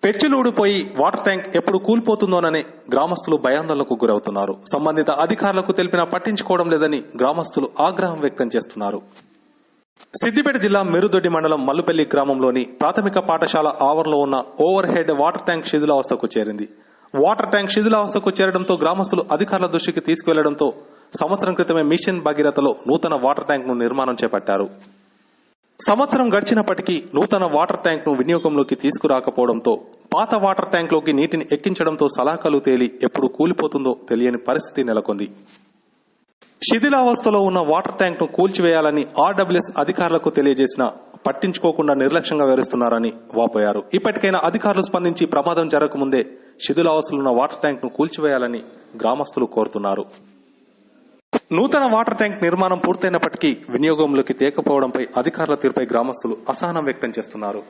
పెచ్చులూడిపోయి water tank ఎప్పుడు కూలిపోతుందోనని గ్రామస్తులు భయాందోళనకు గురవుతున్నారు. సంబంధిత అధికారులకు తెలిపినా పట్టించుకోవడం లేదని గ్రామస్తులు ఆగ్రహం వ్యక్తం చేస్తున్నారు. సిద్దిపేట జిల్లా మెరుదొడ్డి మండలం మల్లుపల్లి గ్రామంలోని ప్రాథమిక పాఠశాల ఆవరణలో ఉన్న ఓవర్ హెడ్ వాటర్ ట్యాంక్ శిథిలావస్థకు చేరింది. వాటర్ ట్యాంక్ శిథిలావస్థకు చేరడంతో గ్రామస్తులు అధికారుల దృష్టికి తీసుకువెళ్లడంతో సంవత్సరం క్రితమే మిషన్ భగీరథలో నూతన వాటర్ ట్యాంక్ ను నిర్మాణం చేపట్టారు. సంవత్సరం గడిచినప్పటికీ నూతన వాటర్ ట్యాంక్ ను వినియోగంలోకి తీసుకురాకపోవడంతో పాత వాటర్ ట్యాంక్ లోకి నీటిని ఎక్కించడంతో సలాకలు తేలి ఎప్పుడు కూలిపోతుందో తెలియని పరిస్థితి నెలకొంది. శిథిలావస్థలో ఉన్న వాటర్ ట్యాంక్ ను కూల్చివేయాలని ఆర్డబ్ల్యూఎస్ అధికారులకు తెలియజేసినా పట్టించుకోకుండా నిర్లక్ష్యంగా వ్యవహరిస్తున్నారని వాపోయారు. ఇప్పటికైనా అధికారులు స్పందించి ప్రమాదం జరగకముందే శిథిలావస్థలో ఉన్న వాటర్ ట్యాంక్ ను కూల్చివేయాలని గ్రామస్తులు కోరుతున్నారు. నూతన వాటర్ ట్యాంక్ నిర్మాణం పూర్తయినప్పటికీ వినియోగంలోకి తేకపోవడంపై అధికారుల తీరుపై గ్రామస్తులు అసహనం వ్యక్తం చేస్తున్నారు.